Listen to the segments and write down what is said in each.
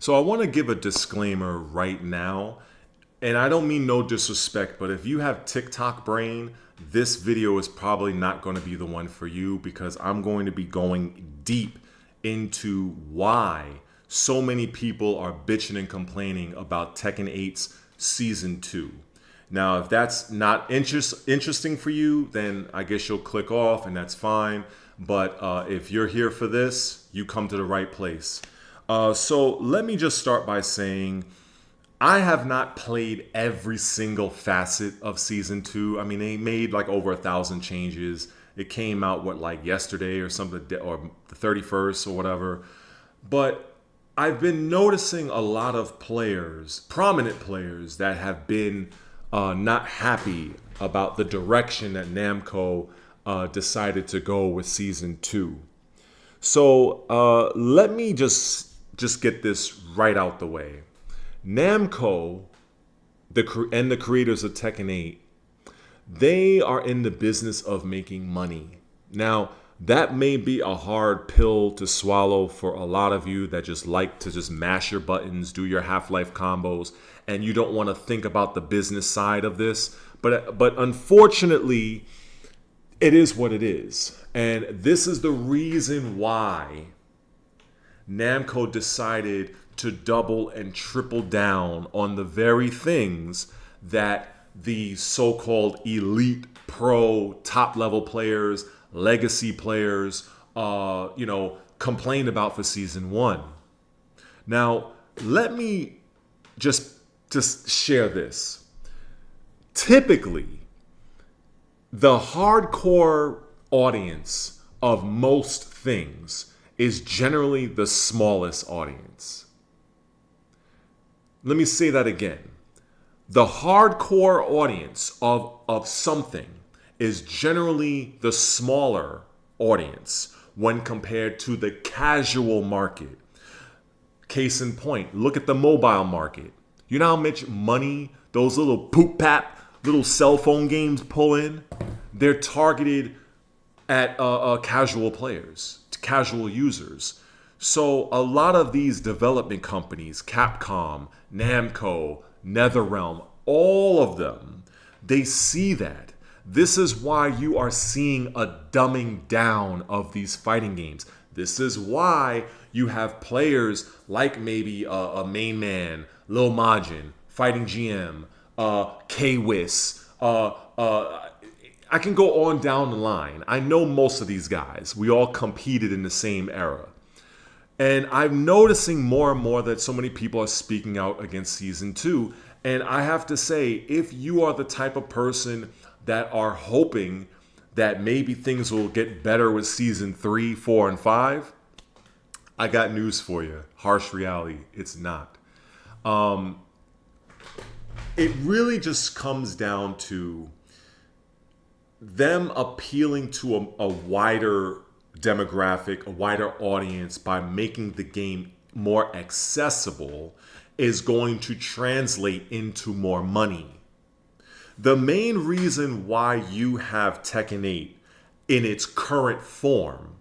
So I want to give a disclaimer right now, and I don't mean no disrespect, but if you have TikTok brain, this video is probably not going to be the one for you because I'm going to be going deep into why so many people are bitching and complaining about Tekken 8's Season 2. Now, if that's not interesting for you, then I guess you'll click off and that's fine. But if you're here for this, you come to the right place. So let me just start by saying I have not played every single facet of Season 2. I mean, they made like over 1,000 changes. It came out, like yesterday or something, or the 31st or whatever. But I've been noticing a lot of players, prominent players, that have been not happy about the direction that Namco decided to go with Season 2. So let me just get this right out the way. Namco, and the creators of Tekken 8, they are in the business of making money. Now, that may be a hard pill to swallow for a lot of you that just like to just mash your buttons, do your Half-Life combos, and you don't want to think about the business side of this. But unfortunately, it is what it is. And this is the reason why Namco decided to double and triple down on the very things that the so-called elite pro top level players, legacy players, complained about for Season 1. Now, let me just share this. Typically, the hardcore audience of most things is generally the smallest audience. Let me say that again. The hardcore audience of something is generally the smaller audience when compared to the casual market. Case in point, look at the mobile market. You know how much money those little poop-pap, little cell phone games pull in? They're targeted at casual players, casual users. So a lot of these development companies, Capcom, Namco, NetherRealm, all of them, they see that. This is why you are seeing a dumbing down of these fighting games. This is why you have players like maybe a Main Man, Lil Majin, Fighting GM, K-Wiss. I can go on down the line. I know most of these guys. We all competed in the same era. And I'm noticing more and more that so many people are speaking out against Season 2. And I have to say, if you are the type of person that are hoping that maybe things will get better with Season 3, 4, and 5, I got news for you. Harsh reality, it's not. It really just comes down to them appealing to a wider demographic, a wider audience by making the game more accessible is going to translate into more money. The main reason why you have Tekken 8 in its current form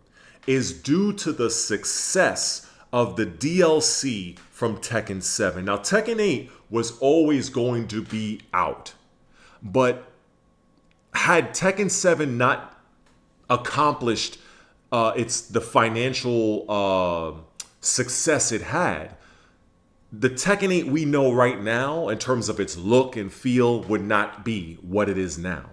is due to the success of the DLC from Tekken 7. Now, Tekken 8 was always going to be out, but had Tekken 7 not accomplished the financial success it had, the Tekken 8 we know right now, in terms of its look and feel, would not be what it is now.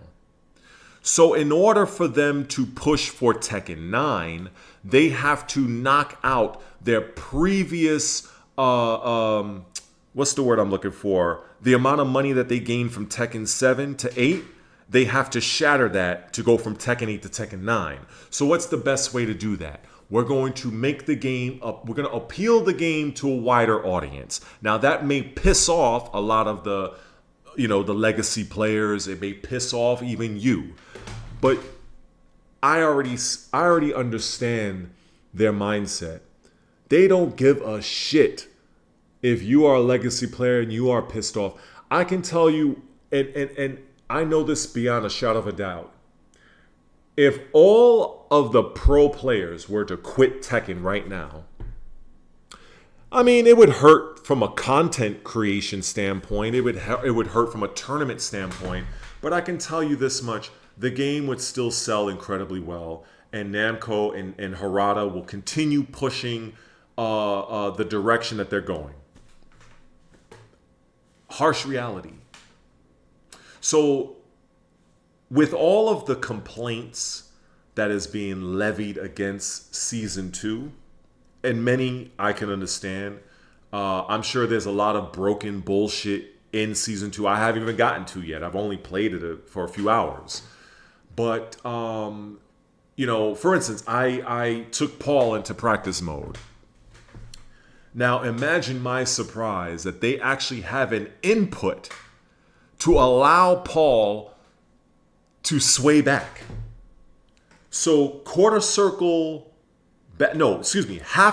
So in order for them to push for Tekken 9, they have to knock out their previous, what's the word I'm looking for? The amount of money that they gained from Tekken 7 to 8, they have to shatter that to go from Tekken 8 to Tekken 9. So what's the best way to do that? We're going to make the game up. We're going to appeal the game to a wider audience. Now that may piss off a lot of the legacy players. It may piss off even you. But I already understand their mindset. They don't give a shit if you are a legacy player and you are pissed off. I can tell you, and I know this beyond a shadow of a doubt. If all of the pro players were to quit Tekken right now, I mean, it would hurt from a content creation standpoint. It would hurt from a tournament standpoint. But I can tell you this much: the game would still sell incredibly well, and Namco and Harada will continue pushing the direction that they're going. Harsh reality. So, with all of the complaints that is being levied against Season 2, and many I can understand, I'm sure there's a lot of broken bullshit in Season 2 I haven't even gotten to yet. I've only played it for a few hours. But, for instance, I took Paul into practice mode. Now, imagine my surprise that they actually have an input to allow Paul to sway back. So half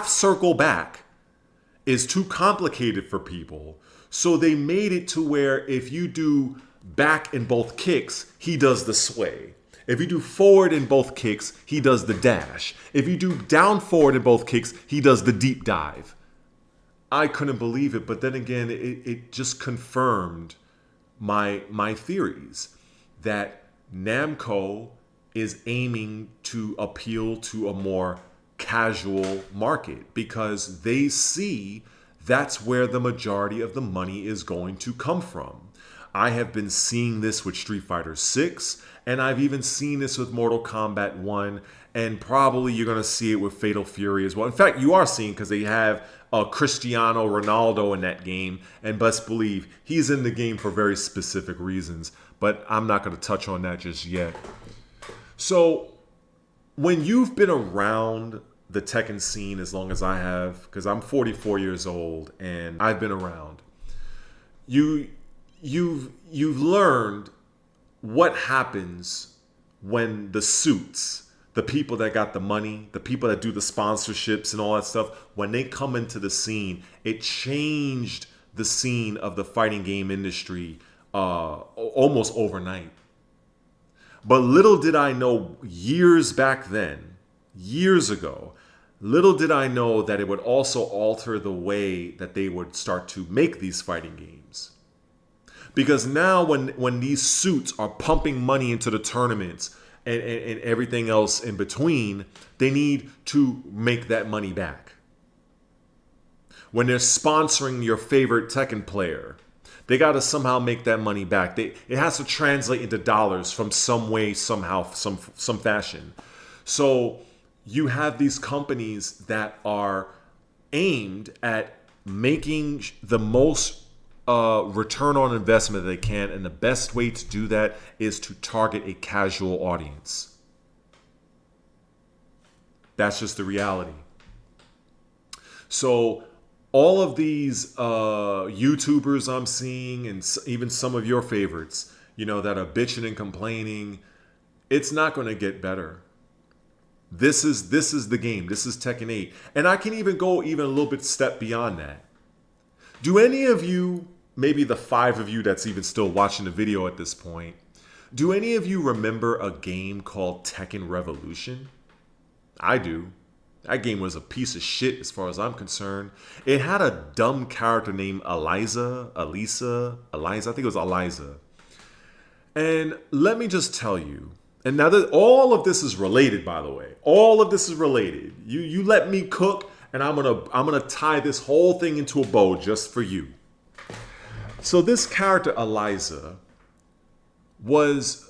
circle back is too complicated for people. So they made it to where if you do back in both kicks, he does the sway. If you do forward in both kicks, he does the dash. If you do down forward in both kicks, he does the deep dive. I couldn't believe it, but then again, it just confirmed my theories that Namco is aiming to appeal to a more casual market because they see that's where the majority of the money is going to come from. I have been seeing this with Street Fighter 6, and I've even seen this with Mortal Kombat 1, and probably you're going to see it with Fatal Fury as well. In fact, you are seeing because they have Cristiano Ronaldo in that game, and best believe he's in the game for very specific reasons, but I'm not going to touch on that just yet. So when you've been around the Tekken scene as long as I have, because I'm 44 years old and I've been around, you've learned what happens when the suits, the people that got the money, the people that do the sponsorships and all that stuff, when they come into the scene, it changed the scene of the fighting game industry almost overnight. But little did I know years back then, years ago, little did I know that it would also alter the way that they would start to make these fighting games. Because now when these suits are pumping money into the tournaments and everything else in between, they need to make that money back. When they're sponsoring your favorite Tekken player, they got to somehow make that money back. It has to translate into dollars from some way, somehow, some fashion. So you have these companies that are aimed at making the most return on investment that they can, and the best way to do that is to target a casual audience. That's just the reality. So all of these YouTubers I'm seeing, and even some of your favorites, that are bitching and complaining, it's not going to get better. This is the game. This is Tekken 8. And I can even go even a little bit step beyond that. Do any of you, maybe the 5 of you that's even still watching the video at this point, do any of you remember a game called Tekken Revolution? I do. That game was a piece of shit as far as I'm concerned. It had a dumb character named Eliza. I think it was Eliza. And let me just tell you, and now that all of this is related, by the way, all of this is related. You let me cook, and I'm gonna tie this whole thing into a bow just for you. So this character Eliza was,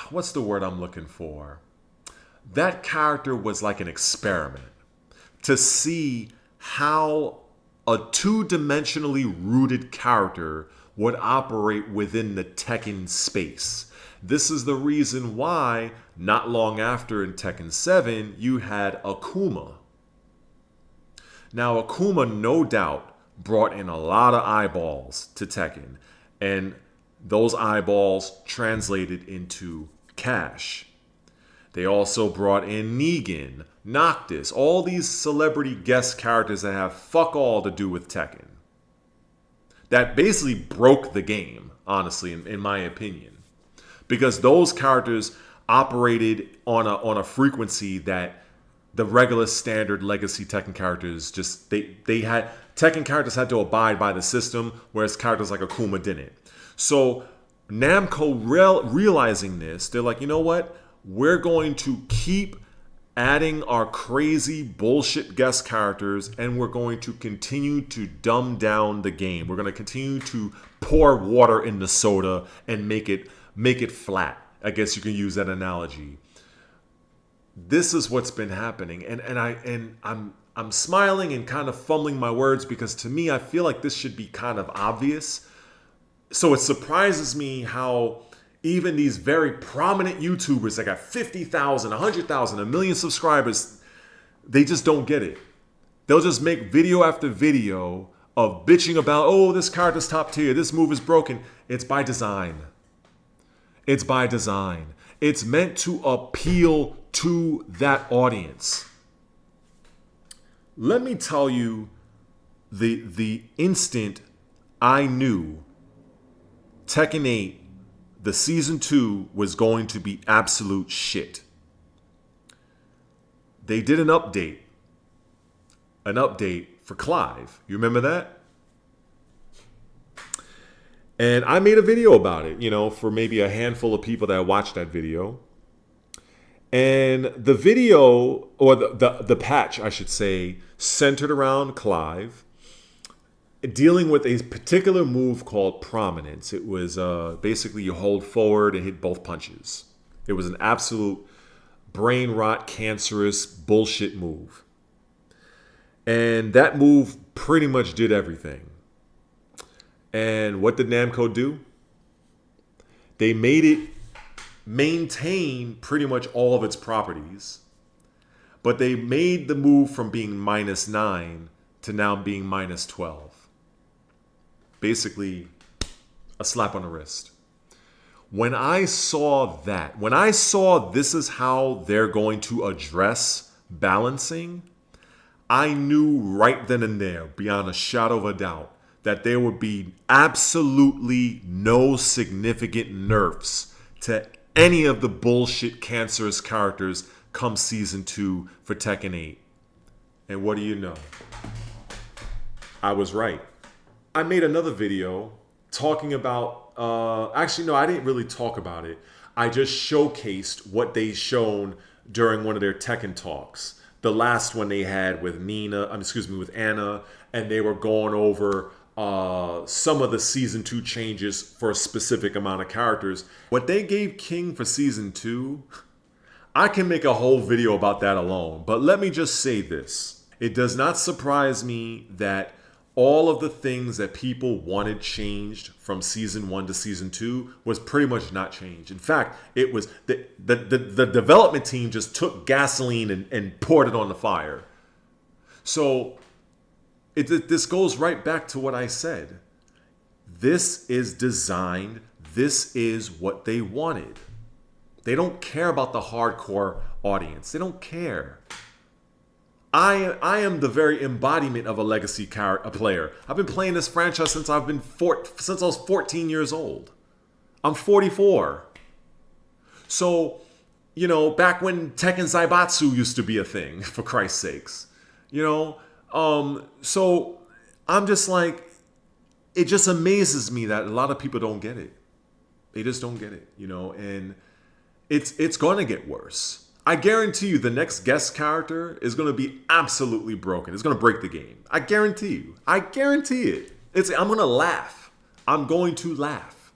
what's the word I'm looking for? That character was like an experiment to see how a two-dimensionally rooted character would operate within the Tekken space. This is the reason why, not long after in Tekken 7, you had Akuma. Now, Akuma, no doubt, brought in a lot of eyeballs to Tekken, and those eyeballs translated into cash. They also brought in Negan, Noctis, all these celebrity guest characters that have fuck all to do with Tekken. That basically broke the game, honestly, in my opinion. Because those characters operated on a frequency that the regular standard legacy Tekken characters just they had Tekken characters had to abide by the system, whereas characters like Akuma didn't. So Namco realizing this, they're like, you know what? We're going to keep adding our crazy bullshit guest characters, and we're going to continue to dumb down the game. We're going to continue to pour water in the soda and make it flat. I guess you can use that analogy. This is what's been happening, and I'm smiling and kind of fumbling my words because to me I feel like this should be kind of obvious. So it surprises me how even these very prominent YouTubers that got 50,000, 100,000, a million subscribers, they just don't get it. They'll just make video after video of bitching about, oh, this character's top tier, this move is broken. It's by design. It's by design. It's meant to appeal to that audience. Let me tell you the instant I knew Tekken 8, the season 2 was going to be absolute shit. They did an update for Clive. You remember that? And I made a video about it, for maybe a handful of people that watched that video. And the video, or the patch, I should say, centered around Clive, dealing with a particular move called Prominence. It was basically you hold forward and hit both punches. It was an absolute brain rot, cancerous bullshit move. And that move pretty much did everything. And what did Namco do? They made it maintain pretty much all of its properties, but they made the move from being -9 to now being -12. Basically, a slap on the wrist. When I saw that, when I saw this is how they're going to address balancing, I knew right then and there, beyond a shadow of a doubt, that there would be absolutely no significant nerfs to any of the bullshit cancerous characters come season 2 for Tekken 8. And what do you know? I was right. I made another video talking about, actually, no, I didn't really talk about it. I just showcased what they shown during one of their Tekken talks. The last one they had with with Anna, and they were going over some of the season 2 changes for a specific amount of characters. What they gave King for season 2, I can make a whole video about that alone. But let me just say this. It does not surprise me that all of the things that people wanted changed from season 1 to season 2 was pretty much not changed. In fact, it was the development team just took gasoline and poured it on the fire. So this goes right back to what I said. This is designed. This is what they wanted. They don't care about the hardcore audience. They don't care. I am the very embodiment of a legacy player. I've been playing this franchise since I was 14 years old. I'm 44. So, back when Tekken Zaibatsu used to be a thing, for Christ's sakes. So I'm just like, it just amazes me that a lot of people don't get it. They just don't get it, and it's going to get worse. I guarantee you the next guest character is going to be absolutely broken. It's going to break the game. I guarantee you. I guarantee it. I'm going to laugh. I'm going to laugh.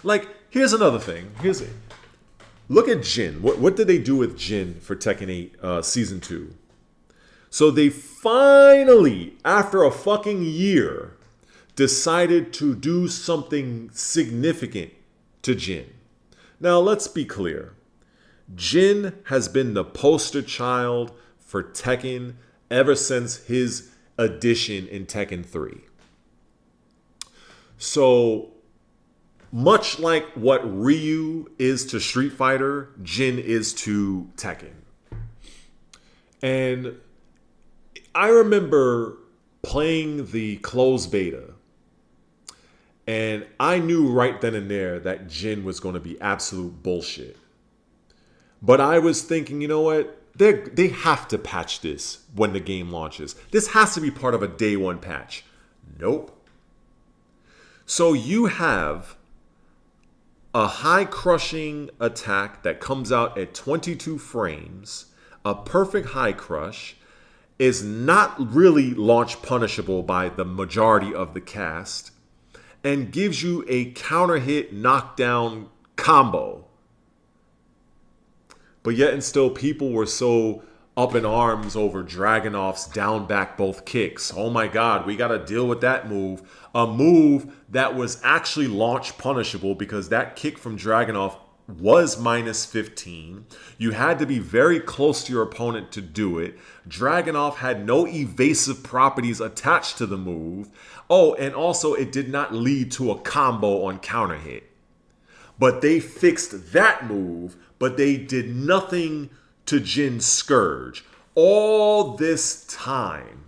Like, here's another thing. Look at Jin. What did they do with Jin for Tekken 8 Season 2? So they finally, after a fucking year, decided to do something significant to Jin. Now, let's be clear. Jin has been the poster child for Tekken ever since his addition in Tekken 3. So, much like what Ryu is to Street Fighter, Jin is to Tekken. And I remember playing the closed beta, and I knew right then and there that Jin was going to be absolute bullshit. But I was thinking, you know what? they have to patch this when the game launches. This has to be part of a day one patch. Nope. So you have a high crushing attack that comes out at 22 frames, a perfect high crush, is not really launch punishable by the majority of the cast, and gives you a counter hit knockdown combo. But yet and still, people were so up in arms over Dragunov's down back both kicks. Oh my God, we got to deal with that move. A move that was actually launch punishable because that kick from Dragunov was minus 15. You had to be very close to your opponent to do it. Dragunov had no evasive properties attached to the move. Oh, and also it did not lead to a combo on counter hit. But they fixed that move, but they did nothing to Jin's Scourge all this time.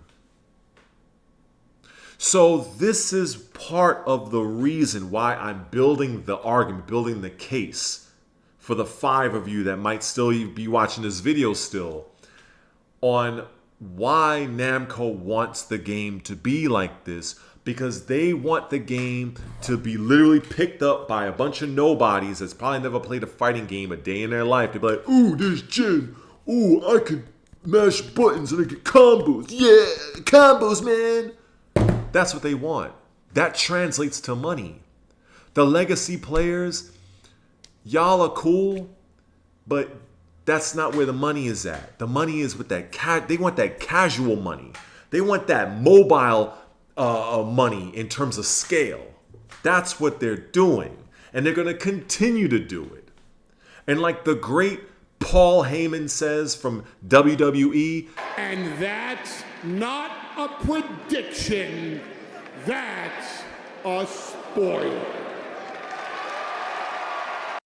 So this is part of the reason why I'm building the argument, building the case for the 5 of you that might still be watching this video still on why Namco wants the game to be like this. Because they want the game to be literally picked up by a bunch of nobodies that's probably never played a fighting game a day in their life. They'll be like, ooh, there's Jin. Ooh, I can mash buttons and I get combos. Yeah, combos, man. That's what they want. That translates to money. The legacy players, y'all are cool, but that's not where the money is at. The money is with that they want that casual money. They want that mobile money in terms of scale. That's what they're doing. And they're going to continue to do it. And like the great Paul Heyman says from WWE, and that's not a prediction, that's a spoiler.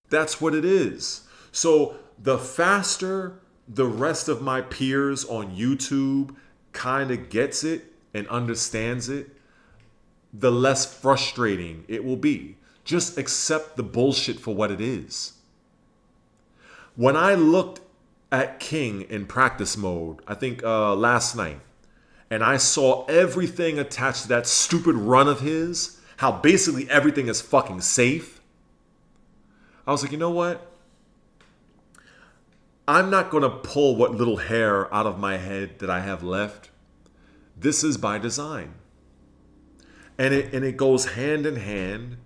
That's what it is. So the faster the rest of my peers on YouTube kind of gets it and understands it, the less frustrating it will be. Just accept the bullshit for what it is. When I looked at King in practice mode, I think last night, and I saw everything attached to that stupid run of his, how basically everything is fucking safe, I was like, you know what? I'm not going to pull what little hair out of my head that I have left. This is by design. And it goes hand in hand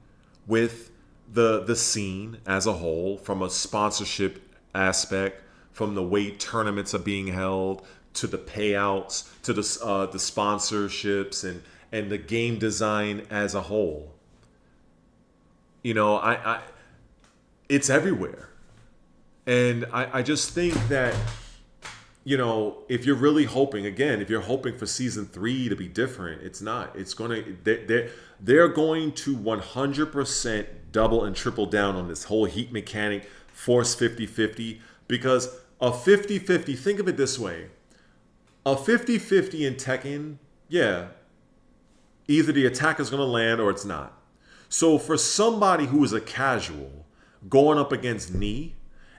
with the scene as a whole, from a sponsorship aspect, from the way tournaments are being held, to the payouts, to the sponsorships, and the game design as a whole. You know, I it's everywhere. And I just think that, you know, if you're really hoping, again, if you're hoping for season 3 to be different, it's not. It's going to, they're going to 100% double and triple down on this whole heat mechanic, force 50-50, because a 50-50, think of it this way. A 50-50 in Tekken, yeah, either the attack is going to land or it's not. So for somebody who is a casual going up against Knee,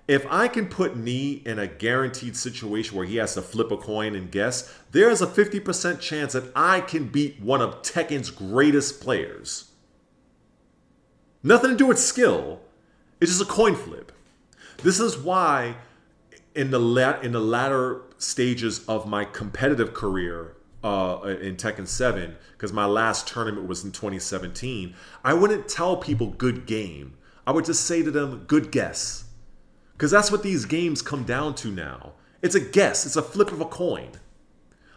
if I can put Knee in a guaranteed situation where he has to flip a coin and guess, there's a 50% chance that I can beat one of Tekken's greatest players. Nothing to do with skill. It's just a coin flip. This is why in the latter stages of my competitive career in Tekken 7, because my last tournament was in 2017, I wouldn't tell people good game. I would just say to them, good guess. Because that's what these games come down to now. It's a guess. It's a flip of a coin.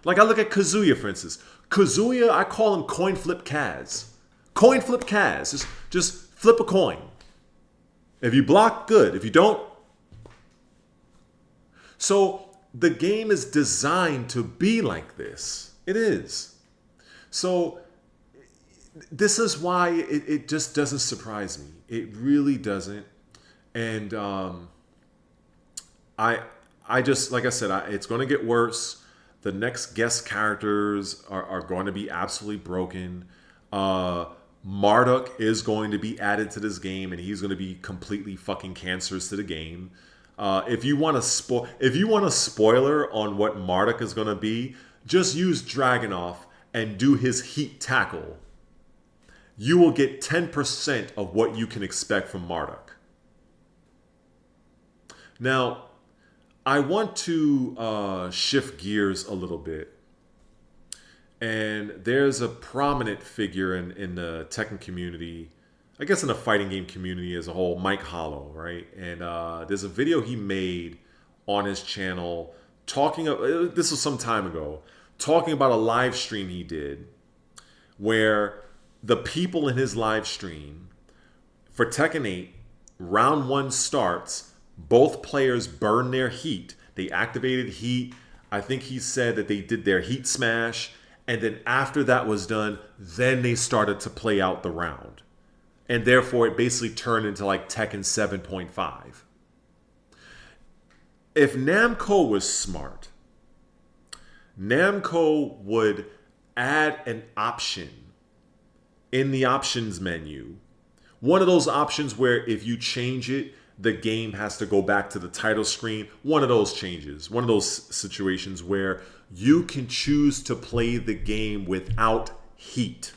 Like I look at Kazuya, for instance. Kazuya, I call him coin flip Kaz. Coin flip Kaz. Just flip a coin. If you block, good. If you don't. So the game is designed to be like this. It is. So this is why it just doesn't surprise me. It really doesn't. And I just, like I said, it's going to get worse. The next guest characters are going to be absolutely broken. Marduk is going to be added to this game, and he's going to be completely fucking cancerous to the game. If you want a spoiler on what Marduk is going to be, just use Dragunov and do his heat tackle. You will get 10% of what you can expect from Marduk. Now, I want to shift gears a little bit. And there's a prominent figure in the Tekken community, I guess in the fighting game community as a whole, Mike Hollow, right? And there's a video he made on his channel this was some time ago, talking about a live stream he did where the people in his live stream for Tekken 8, round 1 starts, both players burn their heat. They activated heat. I think he said that they did their heat smash. And then after that was done, then they started to play out the round. And therefore, it basically turned into like Tekken 7.5. If Namco was smart, Namco would add an option in the options menu. One of those options where if you change it, the game has to go back to the title screen. One of those changes, one of those situations where you can choose to play the game without heat.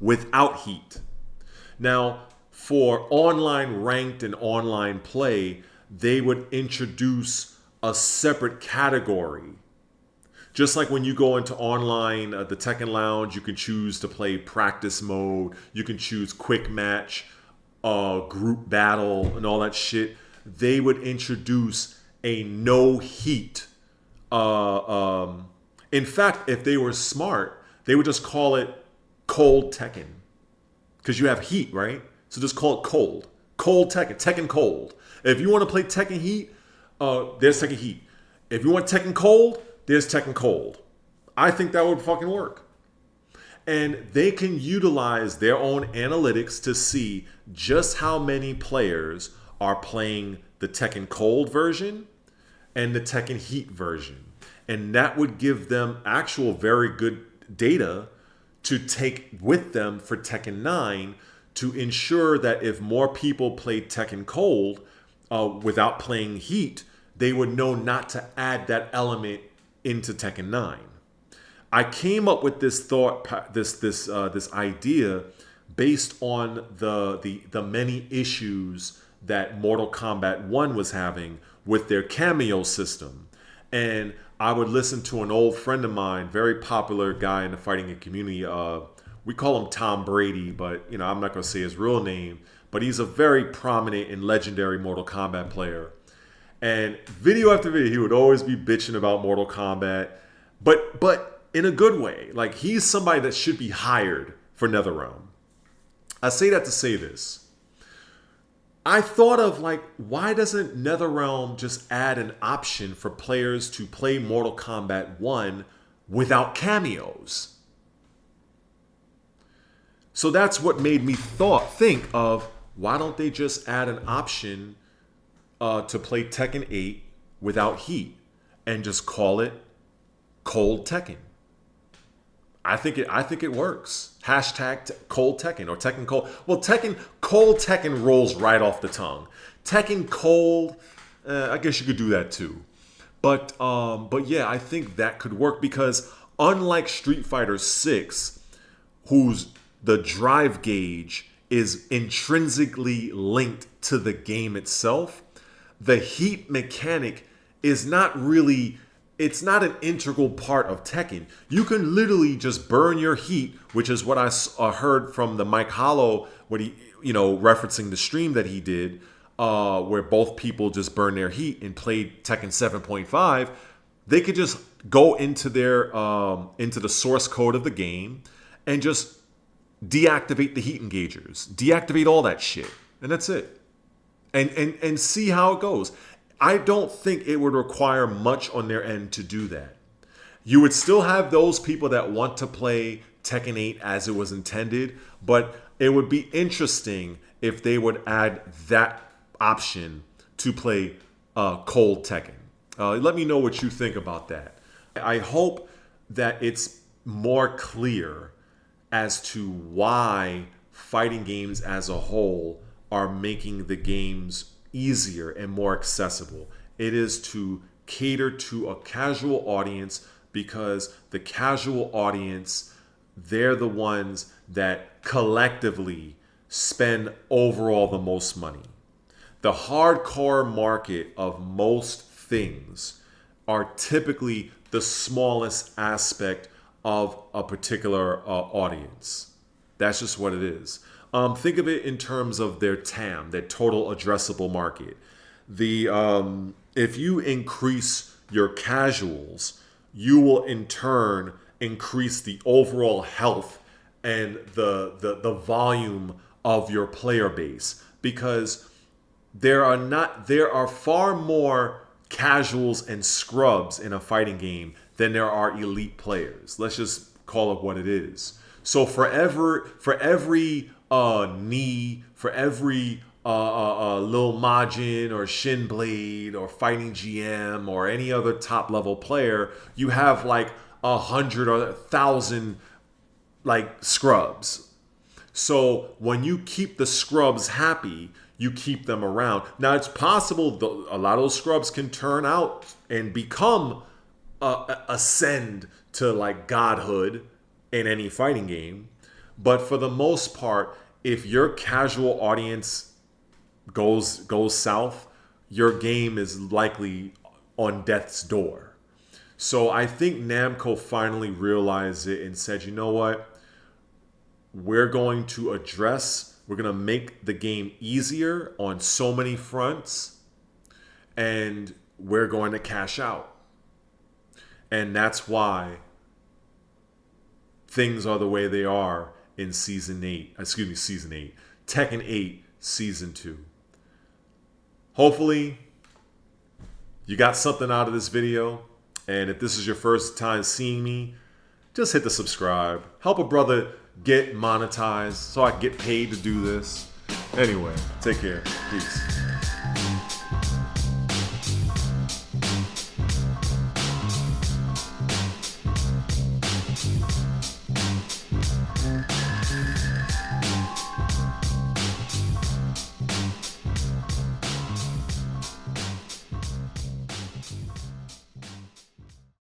Without heat. Now, for online ranked and online play, they would introduce a separate category. Just like when you go into online, the Tekken Lounge, you can choose to play practice mode. You can choose quick match, group battle, and all that shit. They would introduce a no heat. In fact, if they were smart, they would just call it cold Tekken. Because you have heat, right? So just call it cold. Cold Tekken. Tekken cold. If you want to play Tekken heat, there's Tekken heat. If you want Tekken cold, there's Tekken cold. I think that would fucking work. And they can utilize their own analytics to see just how many players are playing the Tekken cold version and the Tekken heat version. And that would give them actual very good data to take with them for Tekken 9 to ensure that if more people played Tekken cold without playing heat, they would know not to add that element into Tekken 9. I came up with this thought, this idea based on the many issues that Mortal Kombat 1 was having with their cameo system. And I would listen to an old friend of mine, very popular guy in the fighting community. We call him Tom Brady, but I'm not going to say his real name. But he's a very prominent and legendary Mortal Kombat player. And video after video, he would always be bitching about Mortal Kombat, but in a good way. Like, he's somebody that should be hired for NetherRealm. I say that to say this. I thought of, like, why doesn't NetherRealm just add an option for players to play Mortal Kombat 1 without cameos? So that's what made me think of, why don't they just add an option to play Tekken 8 without heat and just call it Cold Tekken? I think it works. Hashtag Cold Tekken or Tekken Cold. Well, Cold Tekken rolls right off the tongue. Tekken Cold, I guess you could do that too. But yeah, I think that could work because unlike Street Fighter 6, whose the drive gauge is intrinsically linked to the game itself, the heat mechanic is not really, it's not an integral part of Tekken. You can literally just burn your heat, which is what I heard from the Mike Hollow, what he, referencing the stream that he did, where both people just burned their heat and played Tekken 7.5. They could just go into their into the source code of the game and just deactivate the heat engagers, deactivate all that shit, and that's it. And see how it goes. I don't think it would require much on their end to do that. You would still have those people that want to play Tekken 8 as it was intended, but it would be interesting if they would add that option to play Cold Tekken. Let me know what you think about that. I hope that it's more clear as to why fighting games as a whole are making the games easier and more accessible. It is to cater to a casual audience, because the casual audience, they're the ones that collectively spend overall the most money. The hardcore market of most things are typically the smallest aspect of a particular audience. That's just what it is. Think of it in terms of their TAM, their total addressable market. If you increase your casuals, you will in turn increase the overall health and the volume of your player base, because there are far more casuals and scrubs in a fighting game than there are elite players. Let's just call it what it is. So for every knee, for every Lil Majin or Shin Blade or Fighting GM or any other top level player, you have like 100 or 1,000 like scrubs. So when you keep the scrubs happy, you keep them around. Now it's possible a lot of those scrubs can turn out and become ascend to like godhood in any fighting game. But for the most part, if your casual audience goes south, your game is likely on death's door. So I think Namco finally realized it and said, you know what? We're going to make the game easier on so many fronts, and we're going to cash out. And that's why things are the way they are in Season 8. Tekken 8 Season 2. Hopefully, you got something out of this video. And if this is your first time seeing me, just hit the subscribe. Help a brother get monetized so I can get paid to do this. Anyway, take care. Peace.